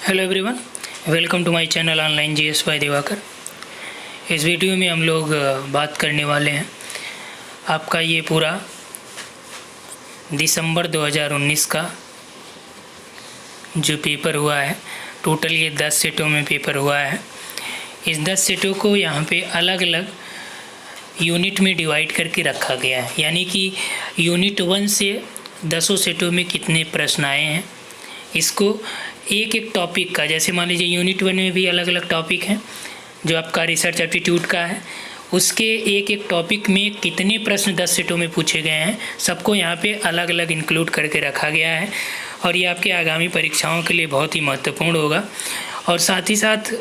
Hello everyone, welcome to my channel online GS by Diwakar. इस video में हम लोग बात करने वाले हैं आपका ये पूरा दिसंबर 2019 का जो पेपर हुआ है। टोटल ये 10 सेटों में पेपर हुआ है। इस 10 सेटों को यहाँ पे अलग अलग यूनिट में डिवाइड करके रखा गया है, यानी कि यूनिट 1 से 10 सेटों में कितने प्रश्न आए हैं, इसको एक एक टॉपिक का, जैसे मान लीजिए यूनिट 1 में भी अलग अलग टॉपिक हैं जो आपका रिसर्च एप्टीट्यूड का है, उसके एक एक टॉपिक में कितने प्रश्न 10 सेटों में पूछे गए हैं, सबको यहाँ पे अलग अलग इंक्लूड करके रखा गया है। और ये आपके आगामी परीक्षाओं के लिए बहुत ही महत्वपूर्ण होगा। और साथ ही साथ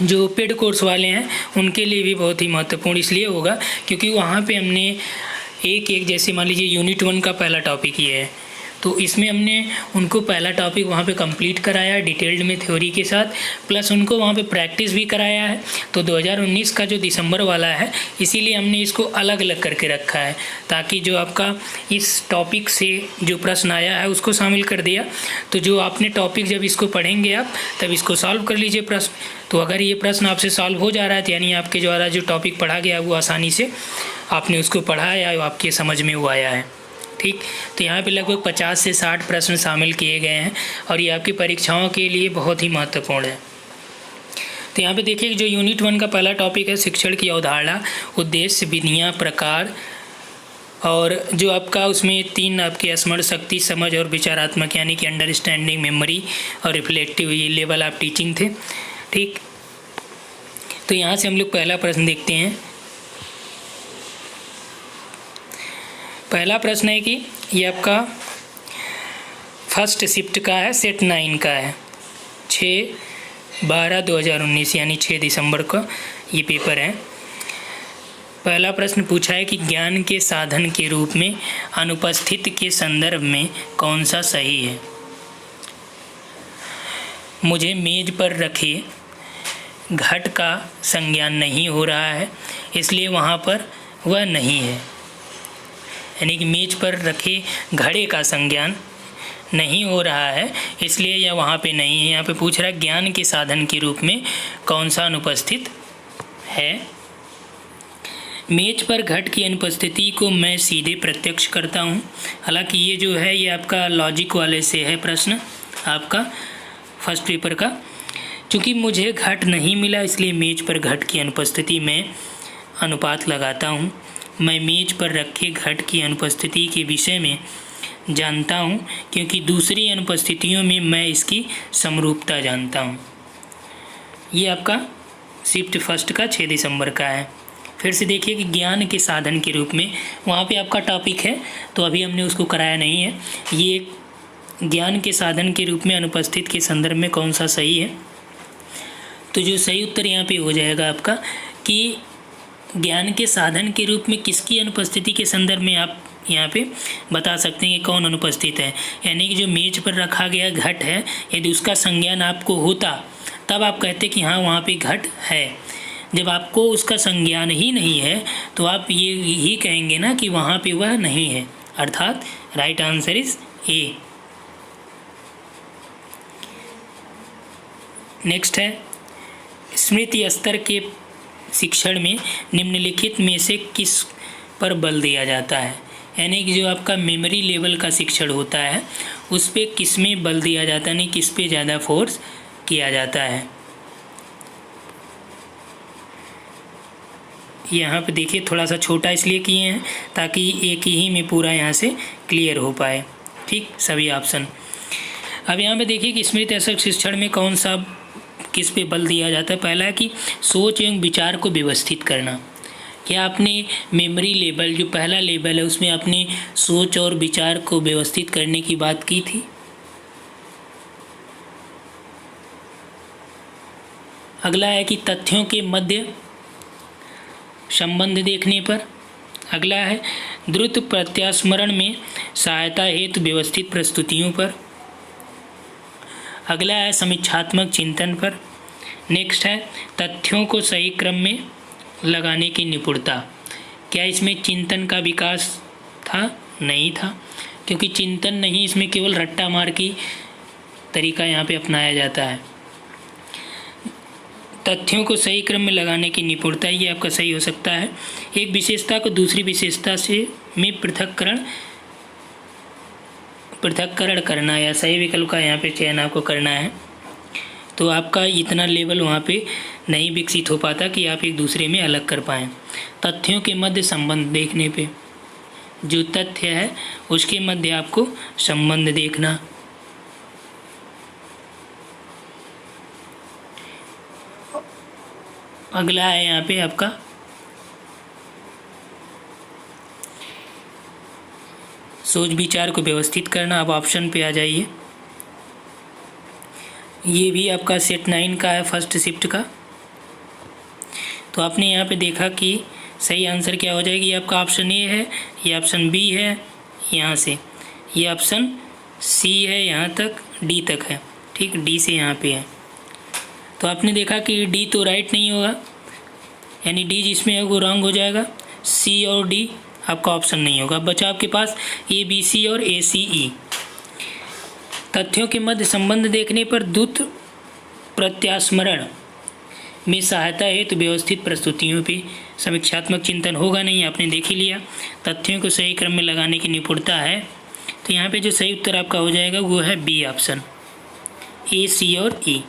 जो पेड कोर्स वाले हैं उनके लिए भी बहुत ही महत्वपूर्ण इसलिए होगा क्योंकि वहाँ पे हमने एक एक, जैसे मान लीजिए यूनिट 1 का पहला टॉपिक ये है, तो इसमें हमने उनको पहला टॉपिक वहाँ पे कंप्लीट कराया डिटेल्ड में थ्योरी के साथ, प्लस उनको वहाँ पे प्रैक्टिस भी कराया है। तो 2019 का जो दिसंबर वाला है, इसीलिए हमने इसको अलग अलग करके रखा है ताकि जो आपका इस टॉपिक से जो प्रश्न आया है उसको शामिल कर दिया। तो जो आपने टॉपिक जब इसको पढ़ेंगे आप, तब इसको सॉल्व कर लीजिए प्रश्न। तो अगर ये प्रश्न आपसे सॉल्व हो जा रहा है तो यानी आपके द्वारा जो टॉपिक पढ़ा गया वो आसानी से आपने उसको पढ़ा या आपके समझ में वो आया है। ठीक, तो यहाँ पे लगभग 50 से 60 प्रश्न शामिल किए गए हैं और ये आपकी परीक्षाओं के लिए बहुत ही महत्वपूर्ण है। तो यहाँ पे देखिए जो यूनिट 1 का पहला टॉपिक है शिक्षण की अवधारणा, उद्देश्य, विधियाँ, प्रकार, और जो आपका उसमें 3 आपके स्मरण शक्ति, समझ और विचारात्मक, यानी कि अंडरस्टैंडिंग, मेमोरी और रिफ्लेक्टिव, ये लेवल ऑफ टीचिंग थे। ठीक, तो यहाँ से हम लोग पहला प्रश्न देखते हैं। पहला प्रश्न है कि ये आपका फर्स्ट शिफ्ट का है, सेट 9 का है, 6/12/2019 यानी 6 दिसंबर का ये पेपर है। पहला प्रश्न पूछा है कि ज्ञान के साधन के रूप में अनुपस्थित के संदर्भ में कौन सा सही है। मुझे मेज पर रखे घट का संज्ञान नहीं हो रहा है, इसलिए वहाँ पर वह नहीं है, यानी कि मेज पर रखे घड़े का संज्ञान नहीं हो रहा है इसलिए यह वहाँ पे नहीं है। यहाँ पे पूछ रहा है ज्ञान के साधन के रूप में कौन सा अनुपस्थित है। मेज पर घट की अनुपस्थिति को मैं सीधे प्रत्यक्ष करता हूँ। हालांकि ये जो है ये आपका लॉजिक वाले से है प्रश्न आपका फर्स्ट पेपर का। चूँकि मुझे घट नहीं मिला इसलिए मेज पर घट की अनुपस्थिति में अनुपात लगाता हूँ। मैं मेज पर रखे घट की अनुपस्थिति के विषय में जानता हूँ क्योंकि दूसरी अनुपस्थितियों में मैं इसकी समरूपता जानता हूँ। ये आपका शिफ्ट फर्स्ट का 6 दिसंबर का है। फिर से देखिए कि ज्ञान के साधन के रूप में वहाँ पे आपका टॉपिक है, तो अभी हमने उसको कराया नहीं है। ये ज्ञान के साधन के रूप में अनुपस्थित के संदर्भ में कौन सा सही है, तो जो सही उत्तर यहाँ पे हो जाएगा आपका कि ज्ञान के साधन के रूप में किसकी अनुपस्थिति के संदर्भ में आप यहाँ पे बता सकते हैं कि कौन अनुपस्थित है। यानी कि जो मेज पर रखा गया घट है, यदि उसका संज्ञान आपको होता तब आप कहते कि हाँ वहाँ पे घट है। जब आपको उसका संज्ञान ही नहीं है तो आप ये ही कहेंगे ना कि वहाँ पे वह नहीं है, अर्थात right answer is a. Next है स्मृति स्तर के शिक्षण में निम्नलिखित में से किस पर बल दिया जाता है। यानी कि जो आपका मेमोरी लेवल का शिक्षण होता है उस पे किस में बल दिया जाता है, नहीं किस पे ज़्यादा फोर्स किया जाता है। यहाँ पे देखिए थोड़ा सा छोटा इसलिए किए हैं ताकि एक ही में पूरा यहाँ से क्लियर हो पाए। ठीक, सभी ऑप्शन। अब यहाँ पे देखिए कि स्मृति स्तर शिक्षण में कौन सा किस पे बल दिया जाता है। पहला है कि सोच एवं विचार को व्यवस्थित करना। क्या आपने मेमोरी लेवल जो पहला लेवल है उसमें आपने सोच और विचार को व्यवस्थित करने की बात की थी। अगला है कि तथ्यों के मध्य संबंध देखने पर। अगला है द्रुत प्रत्यास्मरण में सहायता हेतु व्यवस्थित प्रस्तुतियों पर। अगला है समीक्षात्मक चिंतन पर। नेक्स्ट है तथ्यों को सही क्रम में लगाने की निपुणता। क्या इसमें चिंतन का विकास था? नहीं था, क्योंकि चिंतन नहीं, इसमें केवल रट्टा मार की तरीका यहाँ पे अपनाया जाता है। तथ्यों को सही क्रम में लगाने की निपुणता, ये आपका सही हो सकता है। एक विशेषता को दूसरी विशेषता से में पृथक्करण करना, या सही विकल्प का यहाँ पे चयन आपको करना है। तो आपका इतना लेवल वहाँ पे नहीं विकसित हो पाता कि आप एक दूसरे में अलग कर पाएँ। तथ्यों के मध्य संबंध देखने पे, जो तथ्य है उसके मध्य आपको संबंध देखना। अगला है यहाँ पे आपका सोच विचार को व्यवस्थित करना। अब ऑप्शन पे आ जाइए। ये भी आपका सेट 9 का है, फर्स्ट शिफ्ट का। तो आपने यहाँ पे देखा कि सही आंसर क्या हो जाएगी। आपका ऑप्शन ए है, ये ऑप्शन बी है यहाँ से, ये ऑप्शन सी है यहाँ तक, डी तक है। ठीक, डी से यहाँ पे है। तो आपने देखा कि डी तो राइट नहीं होगा, यानी डी जिसमें है वो रॉन्ग हो जाएगा। सी और डी आपका ऑप्शन नहीं होगा। बचा आपके पास ए बी सी और ए सी ई। तथ्यों के मध्य संबंध देखने पर द्रुत प्रत्यास्मरण में सहायता हेतु व्यवस्थित प्रस्तुतियों पे समीक्षात्मक चिंतन होगा नहीं, आपने देख ही लिया। तथ्यों को सही क्रम में लगाने की निपुणता है। तो यहाँ पे जो सही उत्तर आपका हो जाएगा वो है बी ऑप्शन, ए सी और ई।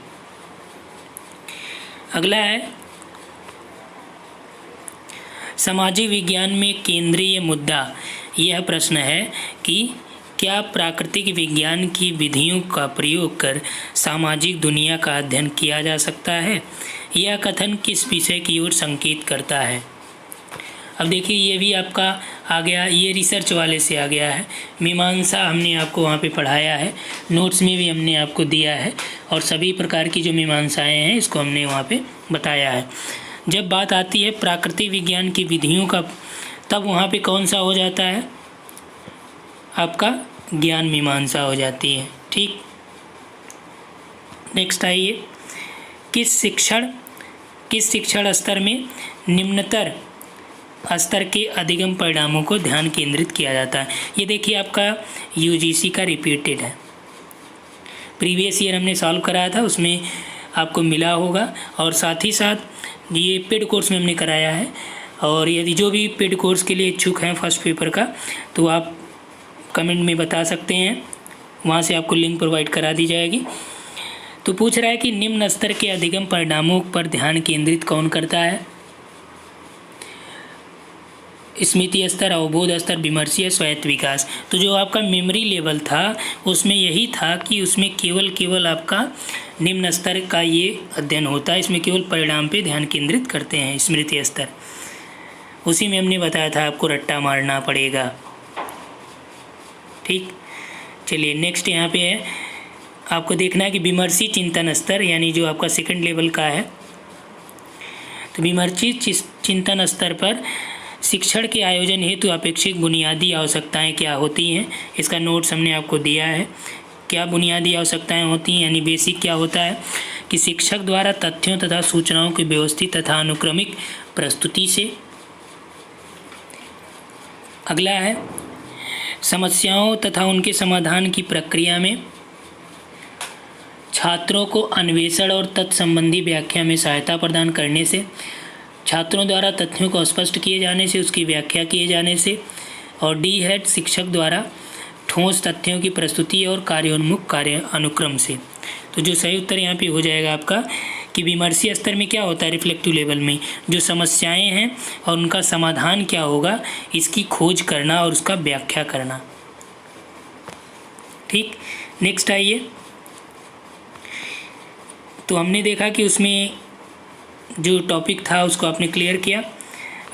अगला है सामाजिक विज्ञान में केंद्रीय मुद्दा। यह प्रश्न है कि क्या प्राकृतिक विज्ञान की विधियों का प्रयोग कर सामाजिक दुनिया का अध्ययन किया जा सकता है? यह कथन किस विषय की ओर संकेत करता है? अब देखिए, ये भी आपका आ गया, ये रिसर्च वाले से आ गया है। मीमांसा हमने आपको वहाँ पे पढ़ाया है, नोट्स में भी हमने आपको दिया है, और सभी प्रकार की जो मीमांसाएँ हैं इसको हमने वहाँ पे बताया है। जब बात आती है प्राकृतिक विज्ञान की विधियों का, तब वहाँ पे कौन सा हो जाता है? आपका ज्ञान मीमांसा हो जाती है। ठीक, नेक्स्ट आइए, किस शिक्षण स्तर में निम्नतर स्तर के अधिगम परिणामों को ध्यान केंद्रित किया जाता है? ये देखिए आपका यूजीसी का रिपीटेड है, प्रीवियस ईयर हमने सॉल्व कराया था, उसमें आपको मिला होगा। और साथ ही साथ ये पेड कोर्स में हमने कराया है। और यदि जो भी पेड कोर्स के लिए इच्छुक हैं फर्स्ट पेपर का, तो आप कमेंट में बता सकते हैं, वहाँ से आपको लिंक प्रोवाइड करा दी जाएगी। तो पूछ रहा है कि निम्न स्तर के अधिगम परिणामों पर ध्यान केंद्रित कौन करता है? स्मृति स्तर, अवबोध स्तर, विमर्शीय, स्वायत्त विकास। तो जो आपका मेमोरी लेवल था उसमें यही था कि उसमें केवल आपका निम्न स्तर का ये अध्ययन होता है, इसमें केवल परिणाम पे ध्यान केंद्रित करते हैं। स्मृति स्तर, उसी में हमने बताया था आपको रट्टा मारना पड़ेगा। ठीक, चलिए नेक्स्ट यहाँ पे है, आपको देखना है कि विमर्शी चिंतन स्तर, यानी जो आपका सेकंड लेवल का है। तो विमर्शी चिंतन स्तर पर शिक्षण के आयोजन हेतु अपेक्षित बुनियादी आवश्यकताएं क्या होती हैं? इसका नोट्स हमने आपको दिया है। क्या बुनियादी आवश्यकताएं होती हैं, यानी बेसिक क्या होता है कि शिक्षक द्वारा तथ्यों तथा सूचनाओं की व्यवस्थित तथा अनुक्रमिक प्रस्तुति से। अगला है समस्याओं तथा उनके समाधान की प्रक्रिया में छात्रों को अन्वेषण और तत्संबंधी व्याख्या में सहायता प्रदान करने से, छात्रों द्वारा तथ्यों को स्पष्ट किए जाने से, उसकी व्याख्या किए जाने से। और डी है शिक्षक द्वारा ठोस तथ्यों की प्रस्तुति और कार्योन्मुख कार्य अनुक्रम से। तो जो सही उत्तर यहाँ पे हो जाएगा आपका कि विमर्शीय स्तर में क्या होता है, रिफ्लेक्टिव लेवल में जो समस्याएं हैं और उनका समाधान क्या होगा, इसकी खोज करना और उसका व्याख्या करना। ठीक, नेक्स्ट आइए। तो हमने देखा कि उसमें जो टॉपिक था उसको आपने क्लियर किया।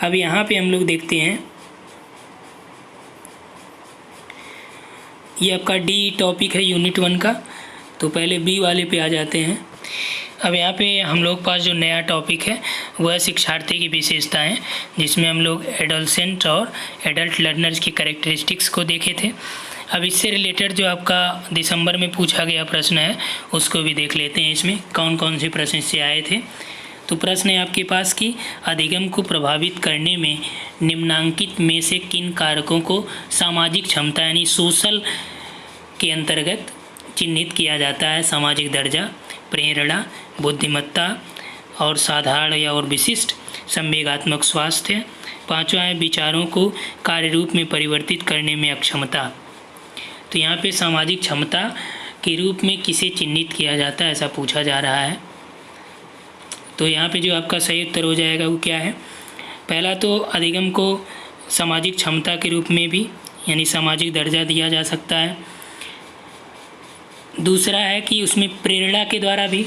अब यहाँ पे हम लोग देखते हैं, ये आपका डी टॉपिक है यूनिट 1 का। तो पहले बी वाले पे आ जाते हैं। अब यहाँ पे हम लोग पास जो नया टॉपिक है वह है शिक्षार्थी की विशेषताएं, जिसमें हम लोग एडोलसेंट और एडल्ट लर्नर्स की कैरेक्टरिस्टिक्स को देखे थे। अब इससे रिलेटेड जो आपका दिसंबर में पूछा गया प्रश्न है उसको भी देख लेते हैं। इसमें कौन कौन से प्रश्न इससे आए थे। तो प्रश्न है आपके पास कि अधिगम को प्रभावित करने में निम्नांकित में से किन कारकों को सामाजिक क्षमता यानी सोशल के अंतर्गत चिन्हित किया जाता है सामाजिक दर्जा, प्रेरणा, बुद्धिमत्ता और साधारण या और विशिष्ट संवेगात्मक स्वास्थ्य। 5वां है विचारों को कार्य रूप में परिवर्तित करने में अक्षमता। तो यहाँ पे सामाजिक क्षमता के रूप में किसे चिन्हित किया जाता है, ऐसा पूछा जा रहा है। तो यहाँ पे जो आपका सही उत्तर हो जाएगा वो क्या है? पहला तो अधिगम को सामाजिक क्षमता के रूप में भी यानी सामाजिक दर्जा दिया जा सकता है। दूसरा है कि उसमें प्रेरणा के द्वारा भी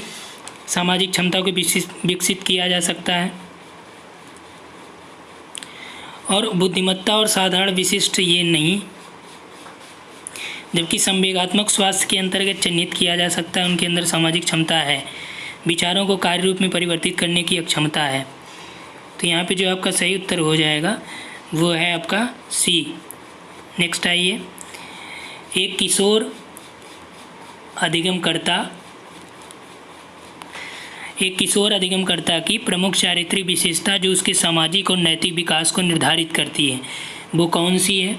सामाजिक क्षमता को विकसित किया जा सकता है। और बुद्धिमत्ता और साधारण विशिष्ट ये नहीं, जबकि संवेगात्मक स्वास्थ्य के अंतर्गत चिन्हित किया जा सकता है, उनके अंदर सामाजिक क्षमता है, विचारों को कार्य रूप में परिवर्तित करने की अक्षमता है। तो यहाँ पे जो आपका सही उत्तर हो जाएगा वो है आपका सी। नेक्स्ट आइए, एक किशोर अधिगमकर्ता की प्रमुख चारित्रिक विशेषता जो उसके सामाजिक और नैतिक विकास को निर्धारित करती है वो कौन सी है?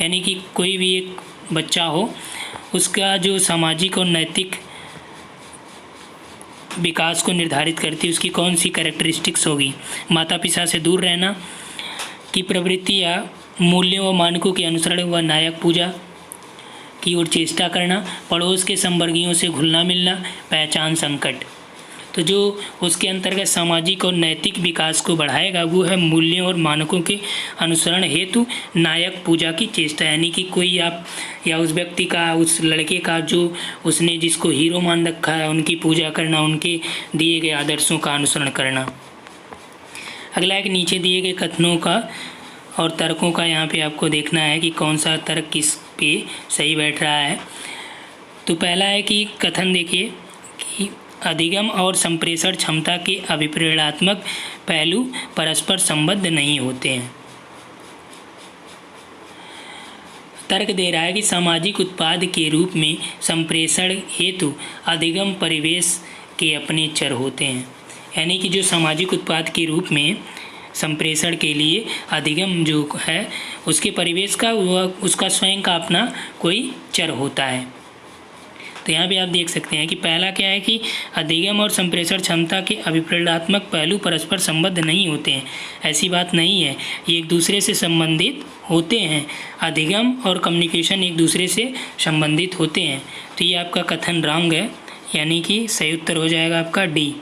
यानी कि कोई भी एक बच्चा हो, उसका जो सामाजिक और नैतिक विकास को निर्धारित करती है उसकी कौन सी कैरेक्टरिस्टिक्स होगी? माता पिता से दूर रहना की प्रवृत्ति या मूल्यों व मानकों के अनुसरण व नायक पूजा की ओर चेष्टा करना, पड़ोस के संवर्गीयों से घुलना मिलना, पहचान संकट। तो जो उसके अंतर्गत सामाजिक और नैतिक विकास को बढ़ाएगा वो है मूल्यों और मानकों के अनुसरण हेतु नायक पूजा की चेष्टा। यानी कि कोई आप या उस व्यक्ति का, उस लड़के का जो उसने जिसको हीरो मान रखा है, उनकी पूजा करना, उनके दिए गए आदर्शों का अनुसरण करना। अगला एक नीचे दिए गए कथनों का और तर्कों का यहाँ पे आपको देखना है कि कौन सा तर्क किस पे सही बैठ रहा है। तो पहला है कि कथन देखिए कि अधिगम और संप्रेषण क्षमता के अभिप्रेरणात्मक पहलू परस्पर संबद्ध नहीं होते हैं। तर्क दे रहा है कि सामाजिक उत्पाद के रूप में संप्रेषण हेतु अधिगम परिवेश के अपने चर होते हैं। यानी कि जो सामाजिक उत्पाद के रूप में संप्रेषण के लिए अधिगम जो है उसके परिवेश का वह उसका स्वयं का अपना कोई चर होता है। तो यहाँ पे आप देख सकते हैं कि पहला क्या है कि अधिगम और संप्रेषण क्षमता के अभिप्रेरणात्मक पहलू परस्पर संबद्ध नहीं होते हैं। ऐसी बात नहीं है, ये एक दूसरे से संबंधित होते हैं। अधिगम और कम्युनिकेशन एक दूसरे से संबंधित होते हैं। तो ये आपका कथन रॉन्ग है, यानी कि सही उत्तर हो जाएगा आपका डी।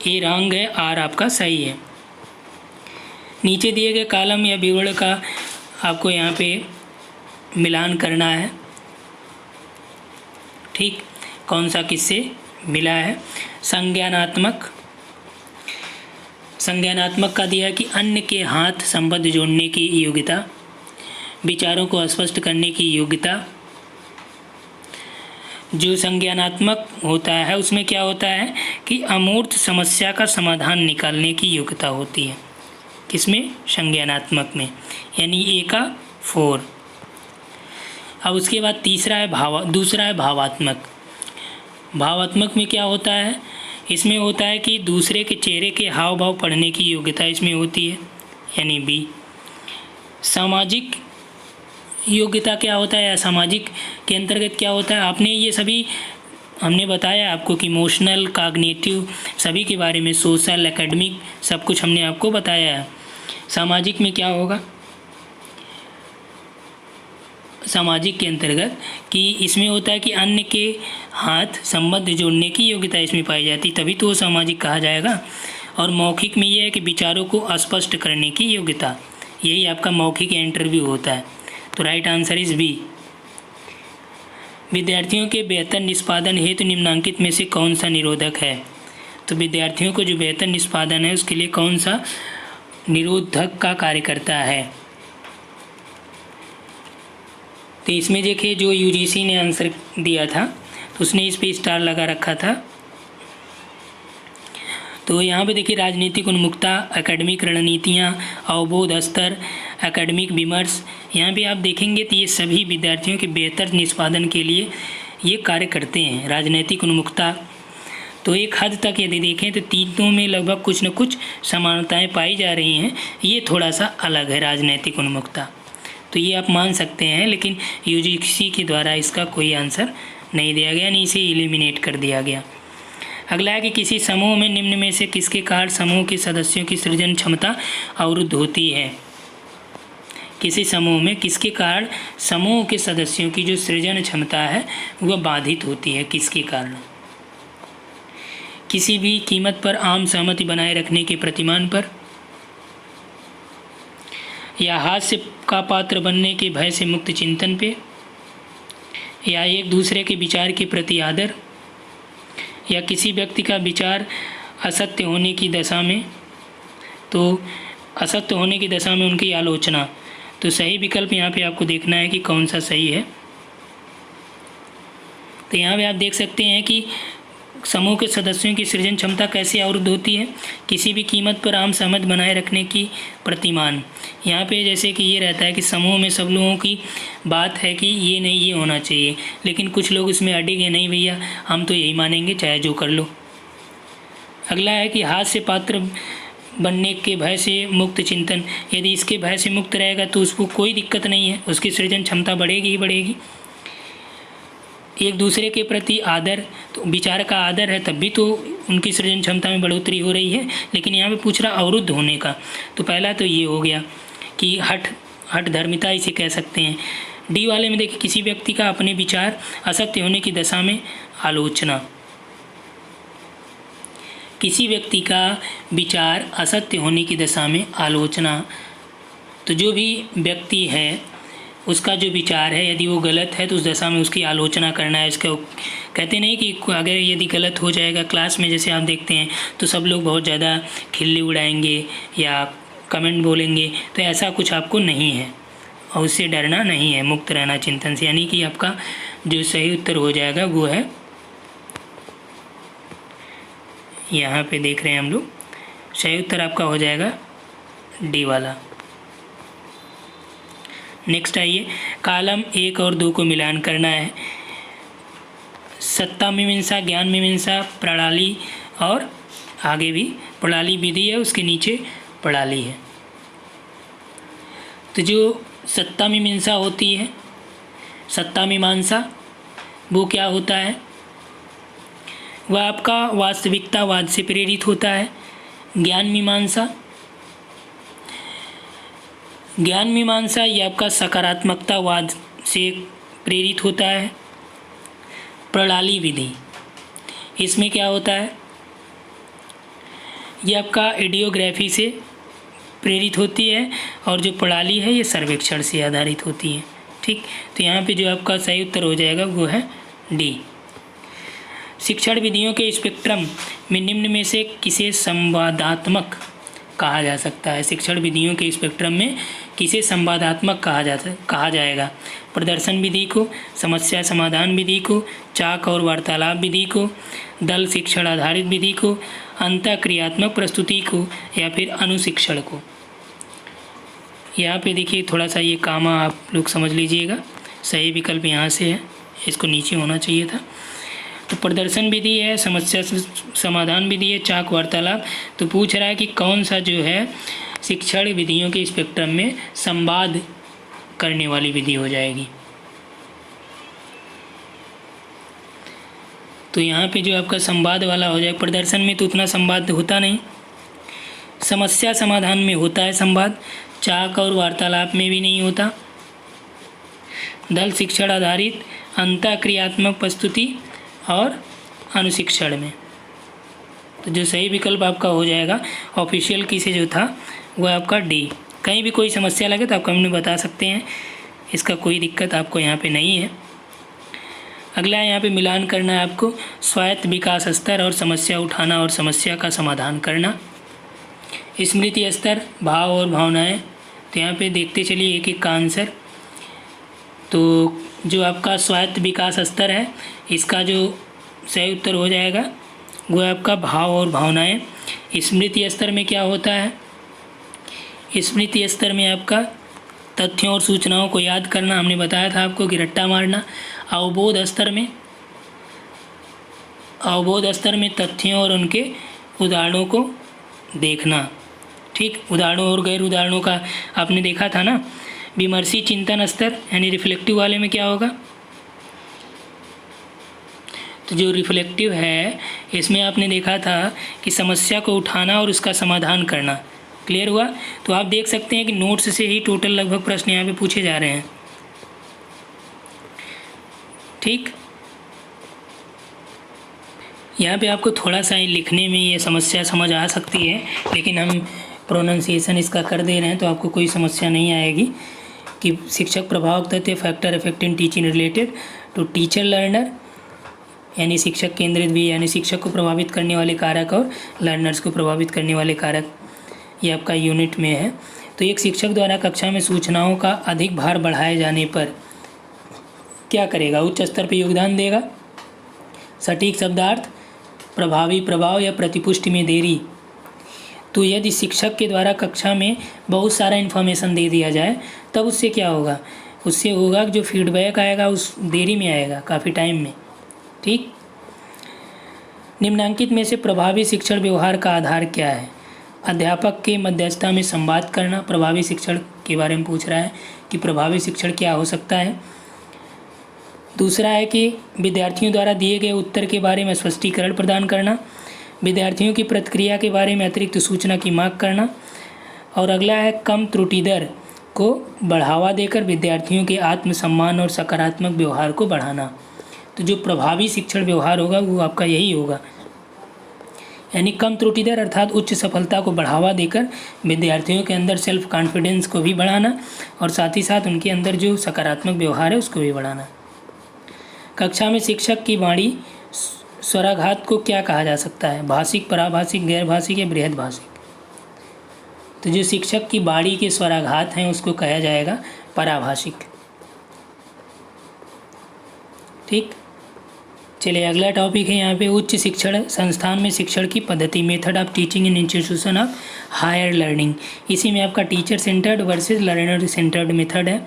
ए रॉन्ग है, आर आपका सही है। नीचे दिए गए कॉलम या विवरण का आपको यहाँ पे मिलान करना है। ठीक, कौन सा किससे मिला है? संज्ञानात्मक का दिया कि अन्य के हाथ संबंध जोड़ने की योग्यता, विचारों को स्पष्ट करने की योग्यता। जो संज्ञानात्मक होता है उसमें क्या होता है कि अमूर्त समस्या का समाधान निकालने की योग्यता होती है। किसमें? संज्ञानात्मक में, यानी ए का 4। अब उसके बाद दूसरा है भावात्मक। भावात्मक में क्या होता है? इसमें होता है कि दूसरे के चेहरे के हाव भाव पढ़ने की योग्यता इसमें होती है, यानी बी। सामाजिक योग्यता क्या होता है या सामाजिक के अंतर्गत क्या होता है? आपने ये सभी हमने बताया आपको कि इमोशनल, कॉग्निटिव सभी के बारे में, सोशल, एकेडमिक सब कुछ हमने आपको बताया है। सामाजिक में क्या होगा? सामाजिक के अंतर्गत कि इसमें होता है कि अन्य के हाथ संबंध जोड़ने की योग्यता इसमें पाई जाती, तभी तो वो सामाजिक कहा जाएगा। और मौखिक में ये है कि विचारों को स्पष्ट करने की योग्यता, यही आपका मौखिक इंटरव्यू होता है। तो राइट आंसर इज बी। विद्यार्थियों के बेहतर निष्पादन हेतु निम्नांकित में से कौन सा निरोधक है? तो विद्यार्थियों को जो बेहतर निष्पादन है उसके लिए कौन सा निरोधक का कार्य करता है? तो इसमें देखिए जो यूजीसी ने आंसर दिया था तो उसने इस पे स्टार लगा रखा था। तो यहाँ पे देखिए राजनीतिक उन्मुखता, एकेडमिक रणनीतियाँ, अवबोध स्तर, एकेडमिक विमर्श, यहाँ पे आप देखेंगे तो ये सभी विद्यार्थियों के बेहतर निष्पादन के लिए ये कार्य करते हैं। राजनीतिक उन्मुखता तो एक हद तक यदि देखें तो तीनों में लगभग कुछ न कुछ समानताएं पाई जा रही हैं, ये थोड़ा सा अलग है राजनीतिक उन्मुखता। तो ये आप मान सकते हैं, लेकिन यूजीसी के द्वारा इसका कोई आंसर नहीं दिया गया, नहीं इसे एलिमिनेट कर दिया गया। अगला है कि किसी समूह में निम्न में से किसके कारण समूह के सदस्यों की सृजन क्षमता अवरुद्ध होती है। किसी समूह में किसके कारण समूह के सदस्यों की जो सृजन क्षमता है वह बाधित होती है, किसके कारण। किसी भी कीमत पर आम सहमति बनाए रखने के प्रतिमान पर, या हास्य का पात्र बनने के भय से मुक्त चिंतन पे, या एक दूसरे के विचार के प्रति आदर, या किसी व्यक्ति का विचार असत्य होने की दशा में, तो असत्य होने की दशा में उनकी आलोचना। तो सही विकल्प यहाँ पे आपको देखना है कि कौन सा सही है। तो यहाँ पे आप देख सकते हैं कि समूह के सदस्यों की सृजन क्षमता कैसे अवरुद्ध होती है, किसी भी कीमत पर आम सहमत बनाए रखने की प्रतिमान। यहाँ पे जैसे कि ये रहता है कि समूह में सब लोगों की बात है कि ये नहीं ये होना चाहिए, लेकिन कुछ लोग इसमें अडिग हैं, नहीं भैया हम तो यही मानेंगे चाहे जो कर लो। अगला है कि हाथ से पात्र बनने के भय से मुक्त चिंतन। यदि इसके भय से मुक्त रहेगा तो उसको कोई दिक्कत नहीं है, उसकी सृजन क्षमता बढ़ेगी ही बढ़ेगी। एक दूसरे के प्रति आदर, तो विचार का आदर है तब भी तो उनकी सृजन क्षमता में बढ़ोतरी हो रही है, लेकिन यहाँ पे पूछ रहा अवरुद्ध होने का। तो पहला तो ये हो गया कि हठ धर्मिता इसे कह सकते हैं। डी वाले में देखिए किसी व्यक्ति का अपने विचार असत्य होने की दशा में आलोचना। किसी व्यक्ति का विचार असत्य होने की दशा में आलोचना, तो जो भी व्यक्ति है उसका जो विचार है यदि वो गलत है तो उस दशा में उसकी आलोचना करना है। इसका कहते नहीं कि अगर यदि गलत हो जाएगा क्लास में, जैसे आप देखते हैं तो सब लोग बहुत ज़्यादा खिल्ली उड़ाएंगे या कमेंट बोलेंगे, तो ऐसा कुछ आपको नहीं है और उससे डरना नहीं है, मुक्त रहना चिंतन से। यानी कि आपका जो सही उत्तर हो जाएगा वो है, यहाँ पे देख रहे हैं हम लोग, सही उत्तर आपका हो जाएगा डी वाला। नेक्स्ट आइए, कॉलम 1 और 2 को मिलान करना है। सत्ता मीमांसा, ज्ञान मीमांसा, प्रणाली और आगे भी प्रणाली विधि है, उसके नीचे प्रणाली है। तो जो सत्ता मीमांसा होती है, सत्ता मीमांसा वो क्या होता है, वह आपका वास्तविकतावाद से प्रेरित होता है। ज्ञान मीमांसा ये आपका सकारात्मकतावाद से प्रेरित होता है। प्रणाली विधि इसमें क्या होता है, ये आपका आइडियोग्राफी से प्रेरित होती है और जो प्रणाली है ये सर्वेक्षण से आधारित होती है। ठीक, तो यहाँ पे जो आपका सही उत्तर हो जाएगा वो है डी। शिक्षण विधियों के स्पेक्ट्रम में निम्न में से किसे संवादात्मक कहा जा सकता है। शिक्षण विधियों के स्पेक्ट्रम में किसे संवादात्मक कहा जाएगा। प्रदर्शन विधि को, समस्या समाधान विधि को, चाक और वार्तालाप विधि को, दल शिक्षण आधारित विधि को, अंतःक्रियात्मक प्रस्तुति को, या फिर अनुशिक्षण को। यहाँ पे देखिए थोड़ा सा ये कामा आप लोग समझ लीजिएगा, सही विकल्प यहाँ से है, इसको नीचे होना चाहिए था। तो प्रदर्शन विधि है, समस्या समाधान विधि है, चाक वार्तालाप। तो पूछ रहा है कि कौन सा जो है शिक्षण विधियों के स्पेक्ट्रम में संवाद करने वाली विधि हो जाएगी। तो यहाँ पे जो आपका संवाद वाला हो जाए, प्रदर्शन में तो उतना संवाद होता नहीं, समस्या समाधान में होता है संवाद, चाक और वार्तालाप में भी नहीं होता, दल शिक्षण आधारित, अंतःक्रियात्मक प्रस्तुति और अनुशिक्षण में। तो जो सही विकल्प आपका हो जाएगा ऑफिशियल की से जो था वो आपका डी। कहीं भी कोई समस्या लगे तो आप कमेंट में बता सकते हैं, इसका कोई दिक्कत आपको यहाँ पे नहीं है। अगला यहाँ पे मिलान करना है आपको, स्वायत्त विकास स्तर और समस्या उठाना और समस्या का समाधान करना। स्मृति स्तर, भाव और भावनाएं। तो यहाँ पे देखते चलिए एक एक का आंसर। तो जो आपका स्वायत्त विकास स्तर है इसका जो सही उत्तर हो जाएगा वो है आपका भाव और भावनाएं। स्मृति स्तर में क्या होता है, स्मृति स्तर में आपका तथ्यों और सूचनाओं को याद करना, हमने बताया था आपको कि रट्टा मारना। अवबोध स्तर में तथ्यों और उनके उदाहरणों को देखना। ठीक, उदाहरणों और गैर उदाहरणों का आपने देखा था ना विमर्शी चिंतन स्तर यानी रिफ्लेक्टिव वाले में क्या होगा, तो जो रिफ्लेक्टिव है इसमें आपने देखा था कि समस्या को उठाना और उसका समाधान करना। क्लियर हुआ। तो आप देख सकते हैं कि नोट्स से ही टोटल लगभग प्रश्न यहाँ पे पूछे जा रहे हैं। ठीक, यहाँ पे आपको थोड़ा सा लिखने में ये समस्या समझ आ सकती है, लेकिन हम प्रोनाउंसिएशन इसका कर दे रहे हैं तो आपको कोई समस्या नहीं आएगी। कि शिक्षक प्रभावक तथ्य factor effect in teaching related to teacher learner, यानी शिक्षक केंद्रित भी, यानी शिक्षक को प्रभावित करने वाले कारक और लर्नर्स को प्रभावित करने वाले कारक, ये आपका यूनिट में है। तो एक शिक्षक द्वारा कक्षा में सूचनाओं का अधिक भार बढ़ाए जाने पर क्या करेगा, उच्च स्तर पर योगदान देगा, सटीक शब्दार्थ, प्रभावी प्रभाव या प्रतिपुष्टि में देरी। तो यदि शिक्षक के द्वारा कक्षा में बहुत सारा इन्फॉर्मेशन दे दिया जाए तब उससे क्या होगा, उससे होगा कि जो फीडबैक आएगा उस देरी में आएगा, काफ़ी टाइम में। ठीक, निम्नांकित में से प्रभावी शिक्षण व्यवहार का आधार क्या है, अध्यापक के मध्यस्थता में संवाद करना। प्रभावी शिक्षण के बारे में पूछ रहा है कि प्रभावी शिक्षण क्या हो सकता है। दूसरा है कि विद्यार्थियों द्वारा दिए गए उत्तर के बारे में स्पष्टीकरण प्रदान करना, विद्यार्थियों की प्रतिक्रिया के बारे में अतिरिक्त सूचना की मांग करना। और अगला है कम त्रुटि दर को बढ़ावा देकर विद्यार्थियों के आत्मसम्मान और सकारात्मक व्यवहार को बढ़ाना। तो जो प्रभावी शिक्षण व्यवहार होगा वो आपका यही होगा, यानी कम त्रुटि दर अर्थात उच्च सफलता को बढ़ावा देकर विद्यार्थियों के अंदर सेल्फ कॉन्फिडेंस को भी बढ़ाना और साथ ही साथ उनके अंदर जो सकारात्मक व्यवहार है उसको भी बढ़ाना। कक्षा में शिक्षक की वाणी स्वराघात को क्या कहा जा सकता है, भाषिक, पराभाषिक, गैर भाषिक या बृहद भाषिक। तो जो शिक्षक की वाणी के स्वराघात हैं उसको कहा जाएगा पराभाषिक। ठीक, चलिए अगला टॉपिक है यहाँ पे उच्च शिक्षण संस्थान में शिक्षण की पद्धति, method of teaching in institution of higher learning. इसी में आपका teacher centred versus learner centred method है।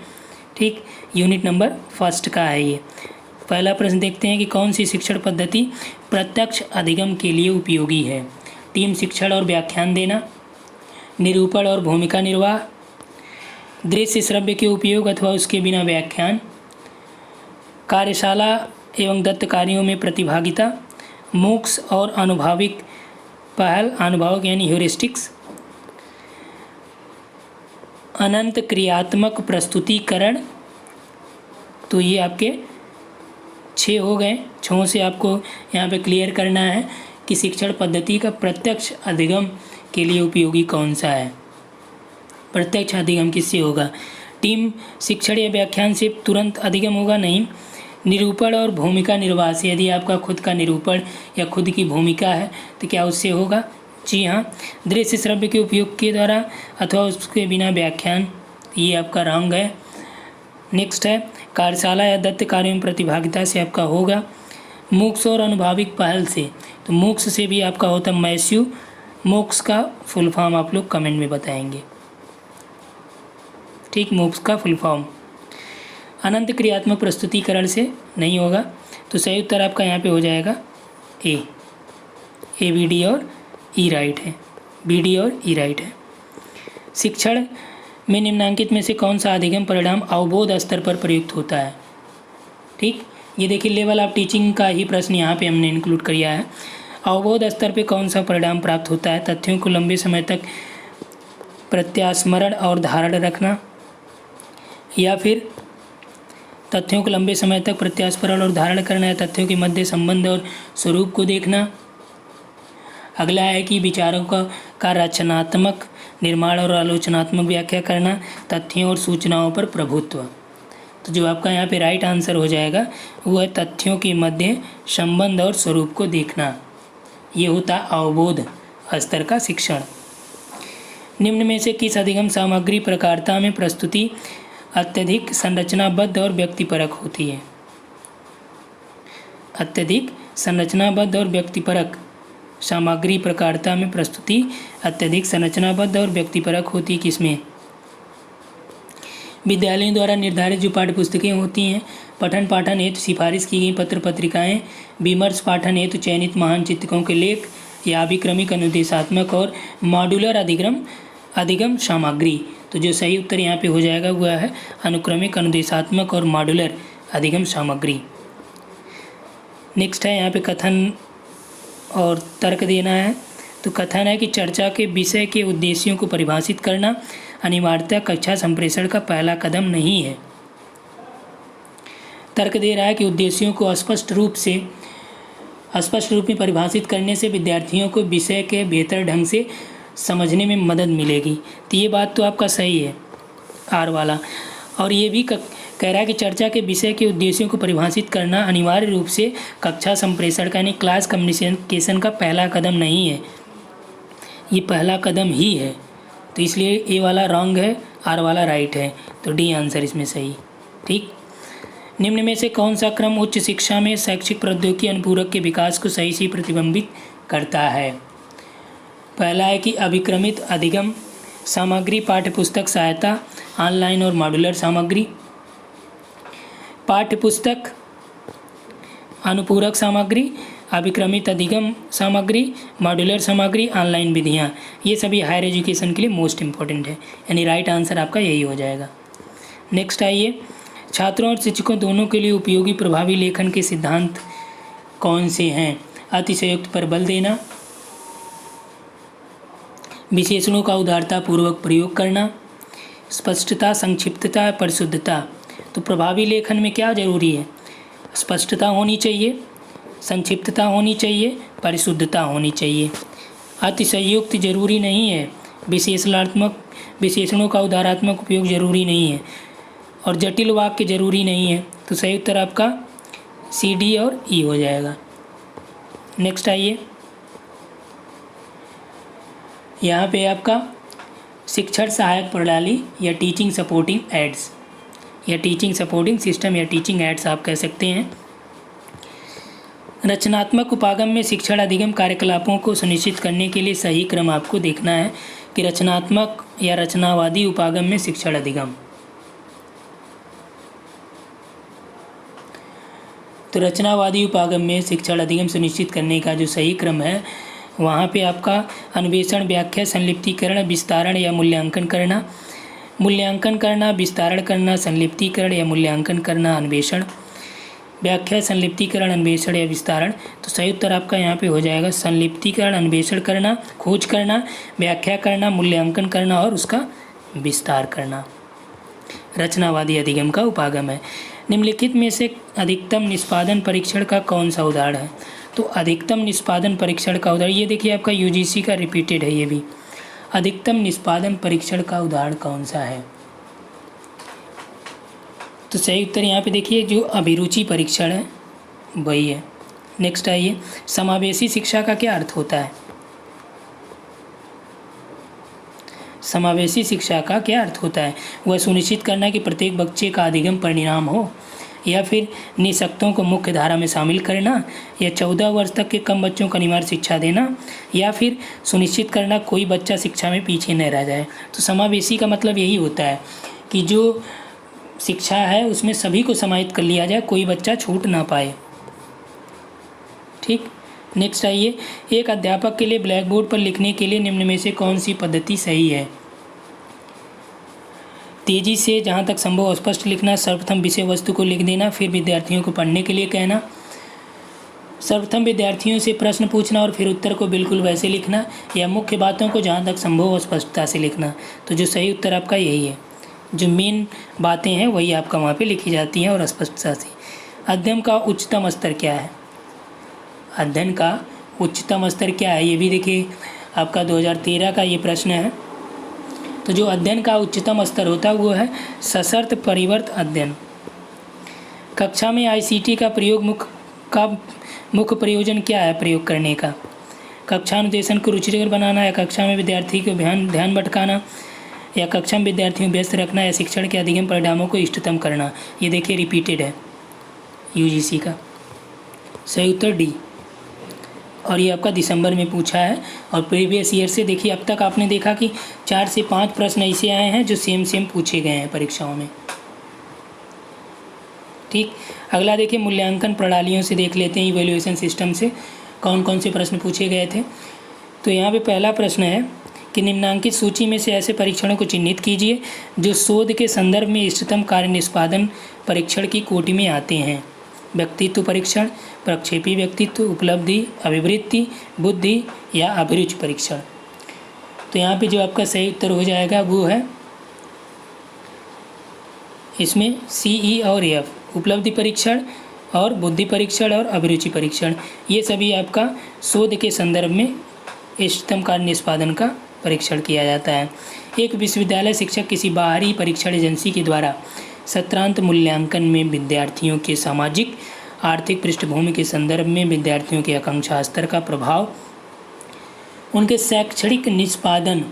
ठीक, यूनिट नंबर 1 का है ये। पहला प्रश्न देखते हैं कि कौन सी शिक्षण पद्धति प्रत्यक्ष अधिगम के लिए उपयोगी है। टीम शिक्षण और व्याख्यान देना, निरूपण और भूमिका निर्वाह, दृश्य श्रव्य के उपयोग अथवा उसके बिना व्याख्यान, कार्यशाला एवं दत्त कार्यों में प्रतिभागिता, मूक्स और अनुभविक पहल, अनुभवक यानी ह्यूरिस्टिक्स, अनंत क्रियात्मक प्रस्तुतिकरण। तो ये आपके 6 हो गए। 6 से आपको यहाँ पे क्लियर करना है कि शिक्षण पद्धति का प्रत्यक्ष अधिगम के लिए उपयोगी कौन सा है। प्रत्यक्ष अधिगम किससे होगा, टीम शिक्षण या व्याख्यान से तुरंत अधिगम होगा, नहीं। निरूपण और भूमिका निर्वाह से, यदि आपका खुद का निरूपण या खुद की भूमिका है तो क्या उससे होगा, जी हाँ। दृश्य श्रव्य के उपयोग के द्वारा अथवा उसके बिना व्याख्यान, ये आपका रॉन्ग है। नेक्स्ट है कार्यशाला या दत्त कार्यों में प्रतिभागिता से आपका होगा। मूक्स और अनुभविक पहल से, तो मूक्स से भी आपका होता है मैस्यू। मूक्स का फुल फॉर्म आप लोग कमेंट में बताएंगे। ठीक, मूक्स का फुल फॉर्म। अनंत क्रियात्मक प्रस्तुतिकरण से नहीं होगा, तो सही उत्तर आपका यहाँ पे हो जाएगा ए बी डी और ई राइट है, बी डी और ई राइट है। शिक्षण में निम्नांकित में से कौन सा अधिगम परिणाम अवबोध स्तर पर प्रयुक्त होता है। ठीक, ये देखिए लेवल ऑफ टीचिंग का ही प्रश्न यहाँ पे हमने इंक्लूड किया है। अवबोध स्तर पे कौन सा परिणाम प्राप्त होता है, तथ्यों को लंबे समय तक प्रत्यास्मरण और धारण रखना, या फिर तथ्यों को लंबे समय तक प्रत्यास्मरण और धारण करना, या तथ्यों के मध्य संबंध और स्वरूप को देखना। अगला है कि विचारों का रचनात्मक निर्माण और आलोचनात्मक व्याख्या करना, तथ्यों और सूचनाओं पर प्रभुत्व। तो जो आपका यहाँ पे राइट आंसर हो जाएगा वो है तथ्यों के मध्य संबंध और स्वरूप को देखना। ये होता अवबोध स्तर का शिक्षण। निम्न में से किस अधिगम सामग्री प्रकारता में प्रस्तुति अत्यधिक संरचनाबद्ध और व्यक्तिपरक होती है। अत्यधिक संरचनाबद्ध और व्यक्तिपरक सामग्री प्रकारता में प्रस्तुति अत्यधिक संरचनाबद्ध और व्यक्तिपरक होती है किसमें, विद्यालयों द्वारा निर्धारित जो पाठ्यपुस्तकें होती हैं, पठन पाठन हेतु सिफारिश की गई पत्र पत्रिकाएं, विमर्श पाठन हेतु चयनित महान चिंतकों के लेख, या अभिक्रमिक अनुदेशात्मक और मॉड्यूलर अधिगम सामग्री। तो जो सही उत्तर यहाँ पे हो जाएगा वह है अनुक्रमिक, अनुदेशात्मक और मॉड्यूलर अधिगम सामग्री। नेक्स्ट है यहाँ पे कथन और तर्क देना है। तो कथन है कि चर्चा के विषय के उद्देश्यों को परिभाषित करना अनिवार्यतः कक्षा संप्रेषण का पहला कदम नहीं है। तर्क दे रहा है कि उद्देश्यों को स्पष्ट रूप में परिभाषित करने से विद्यार्थियों को विषय के बेहतर ढंग से समझने में मदद मिलेगी। तो ये बात तो आपका सही है आर वाला। और ये भी कह रहा है कि चर्चा के विषय के उद्देश्यों को परिभाषित करना अनिवार्य रूप से कक्षा संप्रेषण का यानी क्लास कम्युनिकेशन का पहला कदम नहीं है, ये पहला कदम ही है। तो इसलिए ए वाला रॉन्ग है, आर वाला राइट है। तो डी आंसर इसमें सही। ठीक, निम्न में से कौन सा क्रम उच्च शिक्षा में शैक्षिक प्रौद्योगिकी अनुपूरक के विकास को सही से प्रतिबिंबित करता है? पहला है कि अभिक्रमित अधिगम सामग्री, पाठ्यपुस्तक सहायता, ऑनलाइन और मॉड्यूलर सामग्री। पाठ्यपुस्तक अनुपूरक सामग्री, अभिक्रमित अधिगम सामग्री, मॉड्यूलर सामग्री, ऑनलाइन विधियाँ, ये सभी हायर एजुकेशन के लिए मोस्ट इम्पॉर्टेंट है, यानी राइट आंसर आपका यही हो जाएगा। नेक्स्ट आइए, छात्रों और शिक्षकों दोनों के लिए उपयोगी प्रभावी लेखन के सिद्धांत कौन से हैं? अतिशयोक्ति पर बल देना, विशेषणों का उदारतापूर्वक प्रयोग करना, स्पष्टता, संक्षिप्तता, परिशुद्धता। तो प्रभावी लेखन में क्या जरूरी है? स्पष्टता होनी चाहिए, संक्षिप्तता होनी चाहिए, परिशुद्धता होनी चाहिए। अतिशयोक्ति जरूरी नहीं है, विशेषणों का उदारात्मक उपयोग जरूरी नहीं है, और जटिल वाक्य जरूरी नहीं है। तो सही उत्तर आपका सी, डी और ई हो जाएगा। नेक्स्ट आइए, यहाँ पे आपका शिक्षण सहायक प्रणाली या टीचिंग सपोर्टिंग एड्स या टीचिंग सपोर्टिंग सिस्टम या टीचिंग एड्स आप कह सकते हैं। रचनात्मक उपागम में शिक्षण अधिगम कार्यकलापों को सुनिश्चित करने के लिए सही क्रम आपको देखना है कि रचनात्मक या रचनावादी उपागम में शिक्षण अधिगम। तो रचनावादी उपागम में शिक्षण अधिगम सुनिश्चित करने का जो सही क्रम है वहाँ पे आपका अन्वेषण, व्याख्या, संलिप्तीकरण, विस्तारण या मूल्यांकन करना, विस्तारण करना, संलिप्तीकरण या मूल्यांकन करना, अन्वेषण, व्याख्या, संलिप्तीकरण, अन्वेषण या विस्तारण। तो सही उत्तर आपका यहाँ पे हो जाएगा संलिप्तीकरण, अन्वेषण करना, खोज करना, व्याख्या करना, मूल्यांकन करना और उसका विस्तार करना। रचनावादी अधिगम का उपागम है। निम्नलिखित में से अधिकतम निष्पादन परीक्षण का कौन सा उदाहरण है? तो अधिकतम निष्पादन परीक्षण का उदाहरण ये देखिए आपका यूजीसी का रिपीटेड है। ये भी अधिकतम निष्पादन परीक्षण का उदाहरण कौन सा है? तो सही उत्तर यहाँ पे देखिए जो अभिरुचि परीक्षण है वही है। नेक्स्ट आइए, समावेशी शिक्षा का क्या अर्थ होता है? समावेशी शिक्षा का क्या अर्थ होता है? वह सुनिश्चित करना कि प्रत्येक बच्चे का अधिगम परिणाम हो, या फिर निःशक्तों को मुख्य धारा में शामिल करना, या 14 वर्ष तक के कम बच्चों को अनिवार्य शिक्षा देना, या फिर सुनिश्चित करना कोई बच्चा शिक्षा में पीछे न रह जाए। तो समावेशी का मतलब यही होता है कि जो शिक्षा है उसमें सभी को समाहित कर लिया जाए, कोई बच्चा छूट ना पाए। ठीक, नेक्स्ट आइए, एक अध्यापक के लिए ब्लैक बोर्ड पर लिखने के लिए निम्न में से कौन सी पद्धति सही है? तेजी से जहाँ तक संभव स्पष्ट लिखना, सर्वप्रथम विषय वस्तु को लिख देना, फिर विद्यार्थियों को पढ़ने के लिए कहना, सर्वप्रथम विद्यार्थियों से प्रश्न पूछना और फिर उत्तर को बिल्कुल वैसे लिखना, या मुख्य बातों को जहाँ तक संभव स्पष्टता से लिखना। तो जो सही उत्तर आपका यही है, जो मेन बातें हैं वही आपका वहाँ पे लिखी जाती हैं और स्पष्टता से। अध्ययन का उच्चतम स्तर क्या है? अध्ययन का उच्चतम स्तर क्या है? ये भी देखिए आपका 2013 का ये प्रश्न है। तो जो अध्ययन का उच्चतम स्तर होता है वो है सशर्त परिवर्त अध्ययन। कक्षा में आईसीटी का प्रयोग मुख्य प्रयोजन क्या है प्रयोग करने का? कक्षा अनुदेशन को रुचिकर बनाना, या कक्षा में विद्यार्थी को ध्यान भटकाना, या कक्षा में विद्यार्थियों को व्यस्त रखना, या शिक्षण के अधिगम परिणामों को इष्टतम करना। ये देखिए रिपीटेड है यूजीसी का। सही उत्तर डी, और ये आपका दिसंबर में पूछा है। और प्रीवियस ईयर से देखिए अब तक आपने देखा कि 4 से 5 प्रश्न ऐसे आए हैं जो सेम पूछे गए हैं परीक्षाओं में। ठीक, अगला देखिए मूल्यांकन प्रणालियों से देख लेते हैं, इवैल्यूएशन सिस्टम से कौन कौन से प्रश्न पूछे गए थे। तो यहाँ पे पहला प्रश्न है कि निम्नांकित सूची में से ऐसे परीक्षणों को चिन्हित कीजिए जो शोध के संदर्भ में इष्टतम कार्य निष्पादन परीक्षण की कोटि में आते हैं। व्यक्तित्व परीक्षण, प्रक्षेपी व्यक्तित्व, उपलब्धि, अभिवृत्ति, बुद्धि या अभिरुचि परीक्षण। तो यहाँ पे जो आपका सही उत्तर हो जाएगा वो है इसमें CE और F, उपलब्धि परीक्षण और बुद्धि परीक्षण और अभिरुचि परीक्षण। ये सभी आपका शोध के संदर्भ में इष्टतम कार्य निष्पादन का परीक्षण किया जाता है। एक विश्वविद्यालय शिक्षक किसी बाहरी परीक्षण एजेंसी के द्वारा सत्रांत मूल्यांकन में विद्यार्थियों के सामाजिक आर्थिक पृष्ठभूमि के संदर्भ में विद्यार्थियों के आकांक्षा स्तर का प्रभाव उनके शैक्षणिक निष्पादन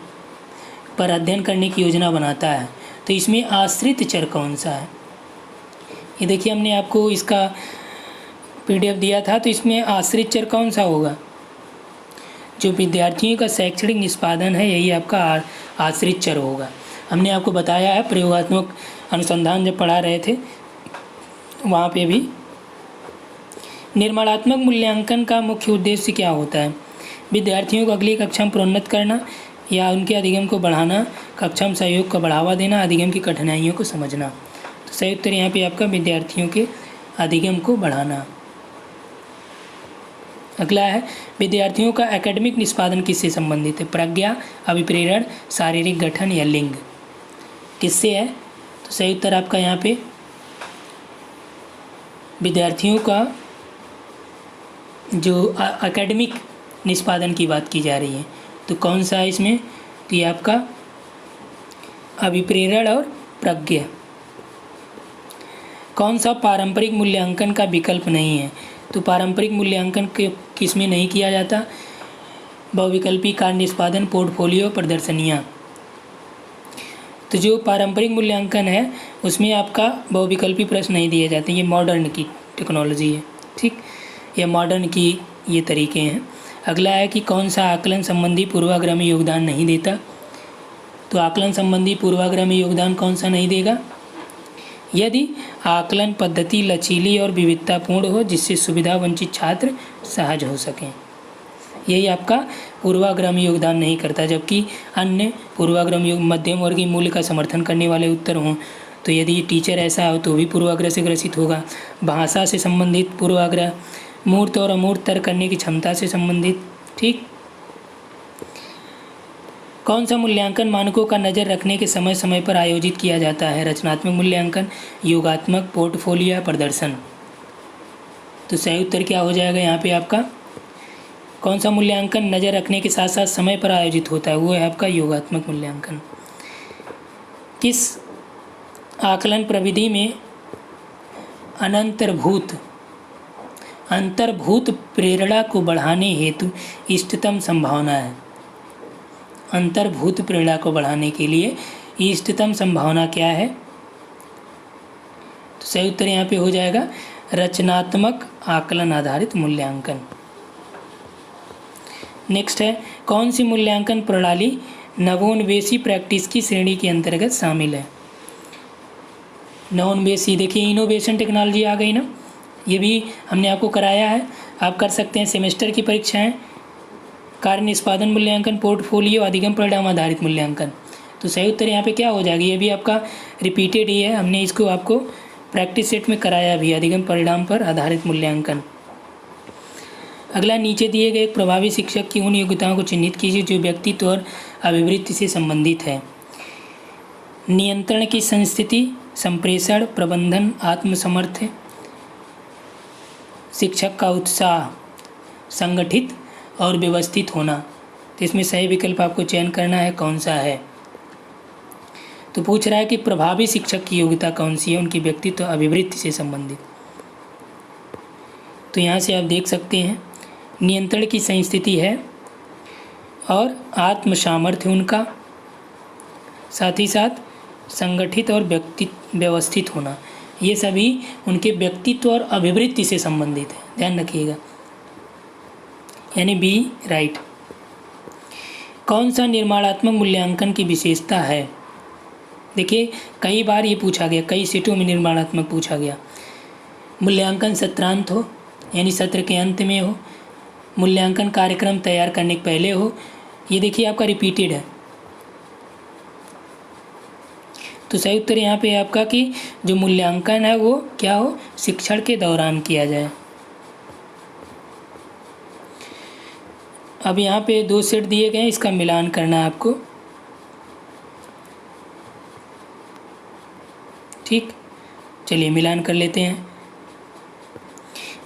पर अध्ययन करने की योजना बनाता है। तो इसमें आश्रित चर कौन सा है? ये देखिए हमने आपको इसका PDF दिया था, तो इसमें आश्रित चर कौन सा होगा? जो विद्यार्थियों का शैक्षणिक निष्पादन है यही आपका आश्रित चर होगा। हमने आपको बताया है प्रयोगात्मक अनुसंधान जब पढ़ा रहे थे वहाँ पे भी। निर्माणात्मक मूल्यांकन का मुख्य उद्देश्य क्या होता है? विद्यार्थियों को अगली कक्षा में प्रोन्नत करना या उनके अधिगम को बढ़ाना, कक्षा में सहयोग को बढ़ावा देना, अधिगम की कठिनाइयों को समझना। तो सही उत्तर यहाँ पे आपका विद्यार्थियों के अधिगम को बढ़ाना। अगला है विद्यार्थियों का एकेडमिक निष्पादन किससे संबंधित है? प्रज्ञा, अभिप्रेरण, शारीरिक गठन या लिंग, किससे है? तो सही उत्तर आपका यहाँ पे विद्यार्थियों का जो एकेडमिक निष्पादन की बात की जा रही है तो कौन सा है इसमें? तो ये आपका अभिप्रेरण और प्रज्ञा। कौन सा पारंपरिक मूल्यांकन का विकल्प नहीं है? तो पारंपरिक मूल्यांकन किस में नहीं किया जाता? बहुविकल्पी कार्य निष्पादन, पोर्टफोलियो, प्रदर्शनियाँ। तो जो पारंपरिक मूल्यांकन है उसमें आपका बहुविकल्पी प्रश्न नहीं दिए जाते। ये मॉडर्न की टेक्नोलॉजी है, ठीक, ये मॉडर्न की ये तरीके हैं। अगला है कि कौन सा आकलन संबंधी पूर्वाग्रह में योगदान नहीं देता? तो आकलन संबंधी पूर्वाग्रह में योगदान कौन सा नहीं देगा? यदि आकलन पद्धति लचीली और विविधतापूर्ण हो जिससे सुविधा वंचित छात्र सहज हो सकें, यही आपका पूर्वाग्रह में योगदान नहीं करता। जबकि अन्य पूर्वाग्रह में मध्यम वर्गीय मूल्य का समर्थन करने वाले उत्तर हों, तो यदि टीचर ऐसा हो तो भी पूर्वाग्रह से ग्रसित होगा। भाषा से संबंधित पूर्वाग्रह, मूर्त और अमूर्त तर्क करने की क्षमता से संबंधित, ठीक। कौन सा मूल्यांकन मानकों का नज़र रखने के समय समय पर आयोजित किया जाता है? रचनात्मक मूल्यांकन, योगात्मक, पोर्टफोलियो, प्रदर्शन। तो सही उत्तर क्या हो जाएगा यहाँ पे आपका? कौन सा मूल्यांकन नज़र रखने के साथ साथ समय पर आयोजित होता है? वो है आपका योगात्मक मूल्यांकन। किस आकलन प्रविधि में अंतर्भूत प्रेरणा को बढ़ाने हेतु इष्टतम संभावना है? अंतर्भूत प्रेरणा को बढ़ाने के लिए इष्टतम संभावना क्या है? तो सही उत्तर यहाँ पे हो जाएगा रचनात्मक आकलन आधारित मूल्यांकन। नेक्स्ट है कौन सी मूल्यांकन प्रणाली नवोन्वेषी प्रैक्टिस की श्रेणी के अंतर्गत शामिल है? नवोन्वेषी, देखिए इनोवेशन टेक्नोलॉजी आ गई ना, ये भी हमने आपको कराया है, आप कर सकते हैं। सेमेस्टर की परीक्षाएं, कार्य निष्पादन मूल्यांकन, पोर्टफोलियो, अधिगम परिणाम आधारित मूल्यांकन। तो सही उत्तर यहाँ पे क्या हो जाएगा? ये भी आपका रिपीटेड ही है, हमने इसको आपको प्रैक्टिस सेट में कराया भी, अधिगम परिणाम पर आधारित मूल्यांकन। अगला, नीचे दिए गए एक प्रभावी शिक्षक की उन योग्यताओं को चिन्हित कीजिए जो व्यक्तित्व और अभिवृत्ति से संबंधित है। नियंत्रण की संस्थिति, संप्रेषण, प्रबंधन, आत्मसमर्थन, शिक्षक का उत्साह, संगठित और व्यवस्थित होना। तो इसमें सही विकल्प आपको चयन करना है, कौन सा है? तो पूछ रहा है कि प्रभावी शिक्षक की योग्यता कौन सी है, उनकी व्यक्तित्व अभिवृत्ति से संबंधित। तो यहाँ से आप देख सकते हैं नियंत्रण की संस्थिति है और आत्म सामर्थ्य उनका, साथ ही साथ संगठित और व्यवस्थित होना, ये सभी उनके व्यक्तित्व और अभिवृत्ति से संबंधित है, ध्यान रखिएगा, यानी बी राइट। कौन सा निर्माणात्मक मूल्यांकन की विशेषता है? देखिए कई बार ये पूछा गया, कई सेटों में निर्माणात्मक पूछा गया। मूल्यांकन सत्रांत हो, यानी सत्र के अंत में हो, मूल्यांकन कार्यक्रम तैयार करने के पहले हो। ये देखिए आपका रिपीटेड है, तो सही उत्तर यहाँ पे आपका कि जो मूल्यांकन है वो क्या हो, शिक्षण के दौरान किया जाए। अब यहाँ पे 2 सेट दिए गए हैं, इसका मिलान करना है आपको। ठीक, चलिए मिलान कर लेते हैं।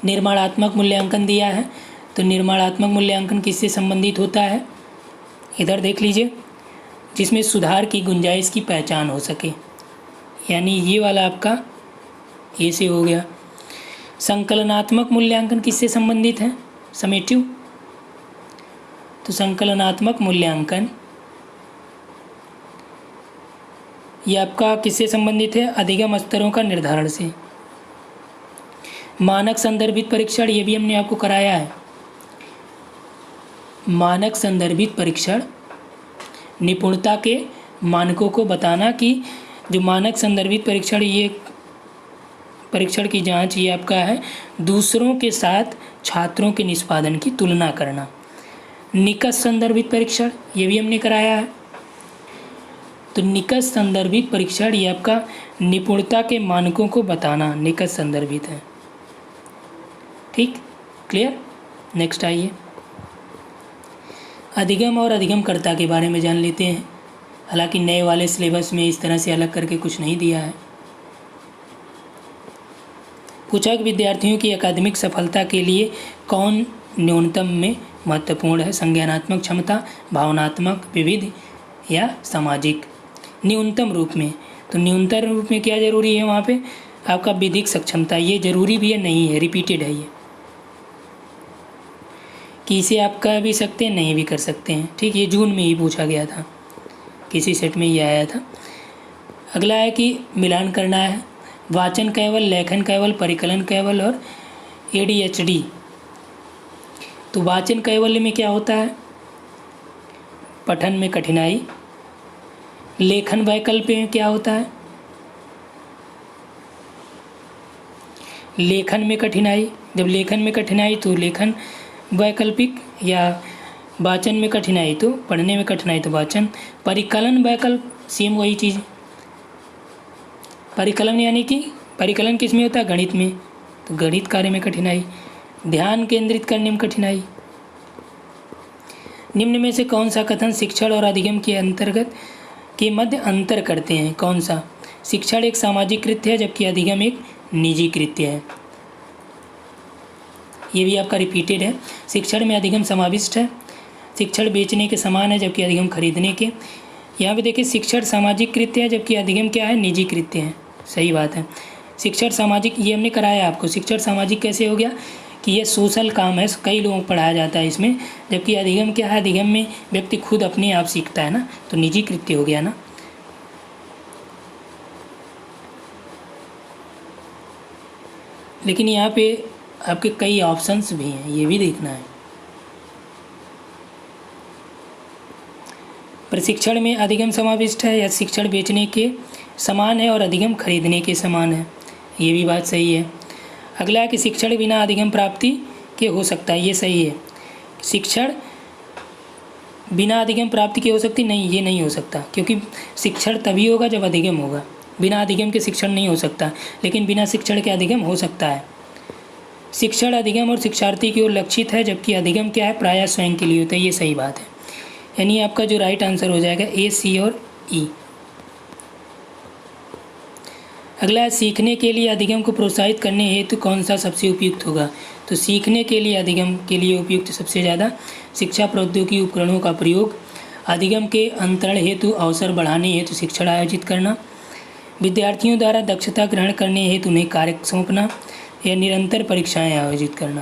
निर्माणात्मक मूल्यांकन दिया है, तो निर्माणात्मक मूल्यांकन किससे संबंधित होता है, इधर देख लीजिए, जिसमें सुधार की गुंजाइश की पहचान हो सके, यानी ये वाला आपका ए से हो गया। संकलनात्मक मूल्यांकन किससे संबंधित है, समेटिव, तो संकलनात्मक मूल्यांकन ये आपका किससे संबंधित है, अधिगम स्तरों का निर्धारण से। मानक संदर्भित परीक्षण, ये भी हमने आपको कराया है। मानक संदर्भित परीक्षण निपुणता के मानकों को बताना कि जो मानक संदर्भित परीक्षण, ये परीक्षण की जांच ये आपका है दूसरों के साथ छात्रों के निष्पादन की तुलना करना। निकष संदर्भित परीक्षण, ये भी हमने कराया है। तो निकष संदर्भित परीक्षण ये आपका निपुणता के मानकों को बताना, निकष संदर्भित है। ठीक, क्लियर। नेक्स्ट आइए, अधिगम और अधिगमकर्ता के बारे में जान लेते हैं। हालांकि नए वाले सिलेबस में इस तरह से अलग करके कुछ नहीं दिया है। पूछा कि विद्यार्थियों की अकादमिक सफलता के लिए कौन न्यूनतम में महत्वपूर्ण है, संज्ञानात्मक क्षमता, भावनात्मक, विविध या सामाजिक। न्यूनतम रूप में, तो न्यूनतम रूप में क्या जरूरी है, वहाँ पे आपका विधिक सक्षमता, ये जरूरी भी है, नहीं है, रिपीटेड है ये, कि इसे आप कर भी सकते हैं, नहीं भी कर सकते हैं। ठीक, ये जून में ही पूछा गया था, किसी सेट में ये आया था। अगला है कि मिलान करना है, वाचन कैवल, लेखन कैवल, परिकलन कैवल और ADHD। तो वाचन कैवल्य में क्या होता है, पठन में कठिनाई। लेखन वैकल्पिक में क्या होता है, लेखन में कठिनाई। जब लेखन में कठिनाई तो लेखन वैकल्पिक, या वाचन में कठिनाई तो पढ़ने में कठिनाई तो वाचन। परिकलन वैकल्प सेम वही चीज़। परिकलन यानी कि परिकलन किस में होता है, गणित में, तो गणित कार्य में कठिनाई। ध्यान केंद्रित करने में कठिनाई। निम्न में से कौन सा कथन शिक्षण और अधिगम के अंतर्गत के मध्य अंतर करते हैं, कौन सा। शिक्षण एक सामाजिक कृत्य है जबकि अधिगम एक निजी कृत्य है। ये भी आपका रिपीटेड है। शिक्षण में अधिगम समाविष्ट है, शिक्षण बेचने के समान है जबकि अधिगम खरीदने के। यहाँ पे देखिए शिक्षण सामाजिक कृत्य है जबकि अधिगम क्या है, निजी कृत्य है। सही बात है। शिक्षण सामाजिक, ये हमने कराया आपको। शिक्षण सामाजिक कैसे हो गया कि ये सोशल काम है, कई लोगों को पढ़ाया जाता है इसमें, जबकि अधिगम क्या है, अधिगम में व्यक्ति खुद अपने आप सीखता है ना, तो निजी कृत्य हो गया ना। लेकिन यहाँ पे आपके कई ऑप्शंस भी हैं, ये भी देखना है। प्रशिक्षण में अधिगम समाविष्ट है या शिक्षण बेचने के समान है और अधिगम खरीदने के समान है, ये भी बात सही है। अगला है कि शिक्षण बिना अधिगम प्राप्ति के हो सकता है, ये सही है। शिक्षण बिना अधिगम प्राप्ति के हो सकती, नहीं, ये नहीं हो सकता, क्योंकि शिक्षण तभी होगा जब अधिगम होगा। बिना अधिगम के शिक्षण नहीं हो सकता, लेकिन बिना शिक्षण के अधिगम हो सकता है। शिक्षण अधिगम और शिक्षार्थी की ओर लक्षित है जबकि अधिगम क्या है, प्रायः स्वयं के लिए होता है, ये सही बात है। यानी आपका जो राइट आंसर हो जाएगा A, C और E। अगला है सीखने के लिए अधिगम को प्रोत्साहित करने हेतु कौन सा सबसे उपयुक्त होगा। तो सीखने के लिए अधिगम के लिए उपयुक्त सबसे ज़्यादा शिक्षा प्रौद्योगिकी उपकरणों का प्रयोग, अधिगम के अंतरण हेतु अवसर बढ़ाने हेतु शिक्षण आयोजित करना, विद्यार्थियों द्वारा दक्षता ग्रहण करने हेतु उन्हें कार्य सौंपना, या निरंतर परीक्षाएं आयोजित करना।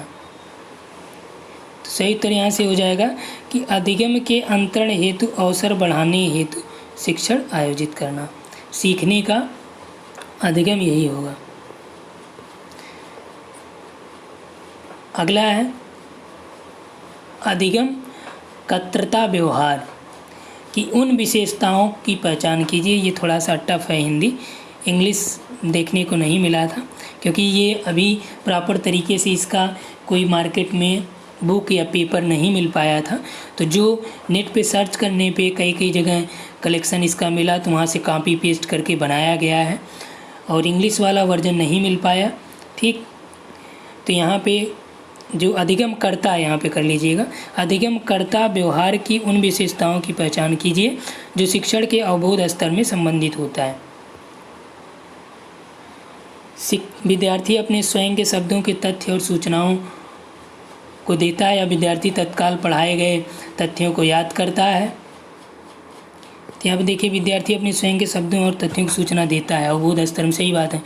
तो सही उत्तर यहाँ से हो जाएगा कि अधिगम के अंतरण हेतु अवसर बढ़ाने हेतु शिक्षण आयोजित करना। सीखने का अधिगम यही होगा। अगला है अधिगम कर्तृता व्यवहार की उन विशेषताओं की पहचान कीजिए। ये थोड़ा सा टफ है, हिंदी इंग्लिश देखने को नहीं मिला था, क्योंकि ये अभी प्रॉपर तरीके से इसका कोई मार्केट में बुक या पेपर नहीं मिल पाया था, तो जो नेट पे सर्च करने पे कई कई जगह कलेक्शन इसका मिला, तो वहाँ से कॉपी पेस्ट करके बनाया गया है। और इंग्लिश वाला वर्जन नहीं मिल पाया, ठीक। तो यहाँ पे जो अधिगमकर्ता है, यहाँ पे कर लीजिएगा, अधिगमकर्ता व्यवहार की उन विशेषताओं की पहचान कीजिए जो शिक्षण के अवबोध स्तर में संबंधित होता है। विद्यार्थी अपने स्वयं के शब्दों के तथ्य और सूचनाओं को देता है या विद्यार्थी तत्काल पढ़ाए गए तथ्यों को याद करता है। तो यहाँ पर देखिए, विद्यार्थी अपने स्वयं के शब्दों और तथ्यों की सूचना देता है, अवबोध स्तर में, सही बात है।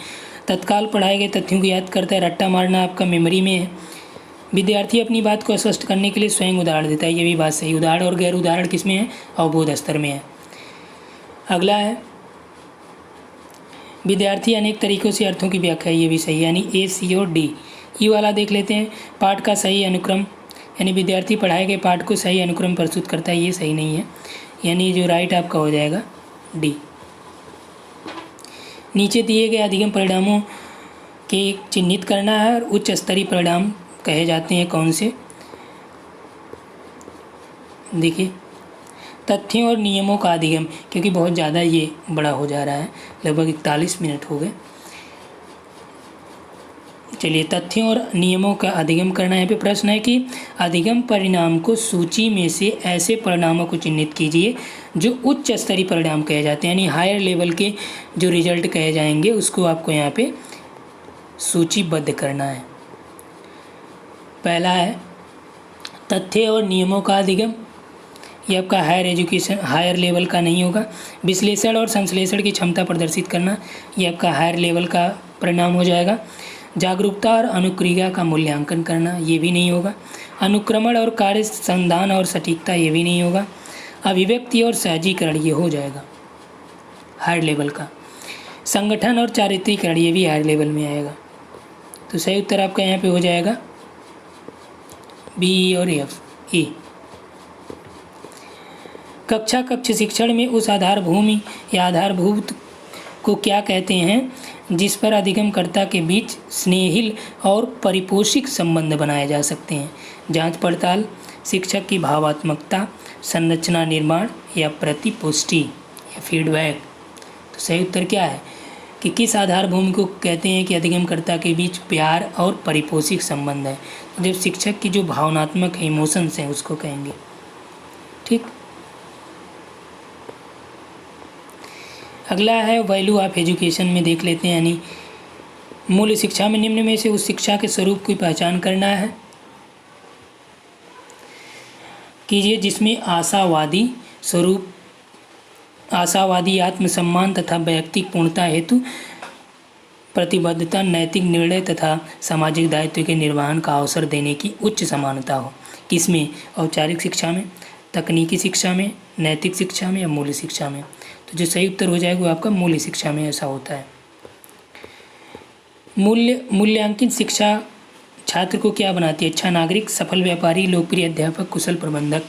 तत्काल पढ़ाए गए तथ्यों को याद करता है, रट्टा मारना आपका मेमोरी में है। विद्यार्थी अपनी बात को स्पष्ट करने के लिए स्वयं उदाहरण देता है, ये भी बात सही। उदाहरण और गैर उदाहरण किस में है? अवबोध स्तर में है। अगला है विद्यार्थी अनेक तरीकों से अर्थों की व्याख्या, ये भी सही है, यानी ए, सी और डी। ई वाला देख लेते हैं, पाठ का सही अनुक्रम, यानी विद्यार्थी पढ़ाए गए पाठ को सही अनुक्रम प्रस्तुत करता है, ये सही नहीं है, यानी जो राइट आपका हो जाएगा डी। नीचे दिए गए अधिगम परिणामों के चिन्हित करना है और उच्च स्तरीय परिणाम कहे जाते हैं कौन से? देखिए, तथ्यों और नियमों का अधिगम, क्योंकि बहुत ज़्यादा ये बड़ा हो जा रहा है, लगभग 41 मिनट हो गए। चलिए, तथ्यों और नियमों का अधिगम करना। यहाँ पे प्रश्न है कि अधिगम परिणाम को सूची में से ऐसे परिणामों को चिन्हित कीजिए जो उच्च स्तरीय परिणाम कहे जाते हैं, यानी हायर लेवल के जो रिजल्ट कहे जाएंगे उसको आपको यहाँ पे सूचीबद्ध करना है। पहला है तथ्य और नियमों का अधिगम, ये आपका हायर एजुकेशन, हायर लेवल का नहीं होगा। विश्लेषण और संश्लेषण की क्षमता प्रदर्शित करना, ये आपका हायर लेवल का परिणाम हो जाएगा। जागरूकता और अनुक्रिया का मूल्यांकन करना, ये भी नहीं होगा। अनुक्रमण और कार्य संधान और सटीकता, ये भी नहीं होगा। अभिव्यक्ति और सहजीकरण, ये हो जाएगा हायर लेवल का। संगठन और चारित्रीकरण, ये भी हायर लेवल में आएगा। तो सही उत्तर आपका यहाँ पे हो जाएगा बी और एफ, ए। कक्षा कक्ष शिक्षण में उस आधारभूमि या आधारभूत को क्या कहते हैं जिस पर अधिगमकर्ता के बीच स्नेहिल और परिपोषिक संबंध बनाए जा सकते हैं? जांच पड़ताल, शिक्षक की भावात्मकता, संरचना निर्माण या प्रतिपुष्टि या फीडबैक। तो सही उत्तर क्या है कि किस आधारभूमि को कहते हैं कि अधिगमकर्ता के बीच प्यार और परिपोषिक संबंध है? जब शिक्षक की जो भावनात्मक इमोशंस हैं उसको कहेंगे, ठीक। अगला है वैल्यू ऑफ एजुकेशन में देख लेते हैं, यानी मूल शिक्षा में निम्न में से उस शिक्षा के स्वरूप की पहचान करना है कीजिए जिसमें आशावादी स्वरूप, आशावादी आत्मसम्मान तथा वैयक्तिक पूर्णता हेतु प्रतिबद्धता, नैतिक निर्णय तथा सामाजिक दायित्व के निर्वहन का अवसर देने की उच्च समानता हो। किसमें? औपचारिक शिक्षा में, तकनीकी शिक्षा में, नैतिक शिक्षा में या मूल्य शिक्षा में? तो जो सही उत्तर हो जाएगा वो आपका मूल्य शिक्षा में ऐसा होता है। मूल्यांकित शिक्षा छात्र को क्या बनाती है? अच्छा नागरिक, सफल व्यापारी, लोकप्रिय अध्यापक, कुशल प्रबंधक।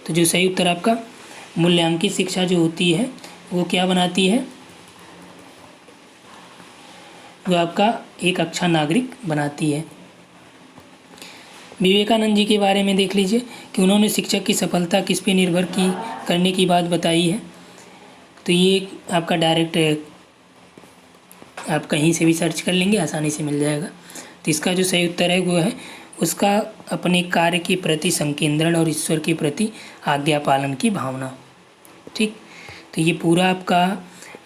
तो जो सही उत्तर आपका मूल्यांकित शिक्षा जो होती है वो क्या बनाती है? वो आपका एक अच्छा नागरिक बनाती है। विवेकानंद जी के बारे में देख लीजिए कि उन्होंने शिक्षक की सफलता किस पे निर्भर की करने की बात बताई है। तो ये आपका डायरेक्ट आप कहीं से भी सर्च कर लेंगे, आसानी से मिल जाएगा। तो इसका जो सही उत्तर है वो है उसका अपने कार्य के प्रति संकेंद्रण और ईश्वर के प्रति आज्ञा पालन की भावना, ठीक। तो ये पूरा आपका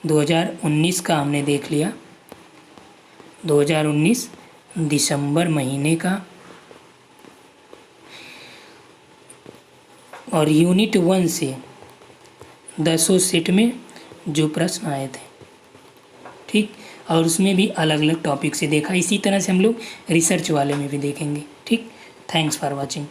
2019 का हमने देख लिया, 2019 दिसंबर महीने का, और यूनिट 1 से 10 सेट में जो प्रश्न आए थे, ठीक। और उसमें भी अलग अलग टॉपिक से देखा। इसी तरह से हम लोग रिसर्च वाले में भी देखेंगे, ठीक। Thanks for watching.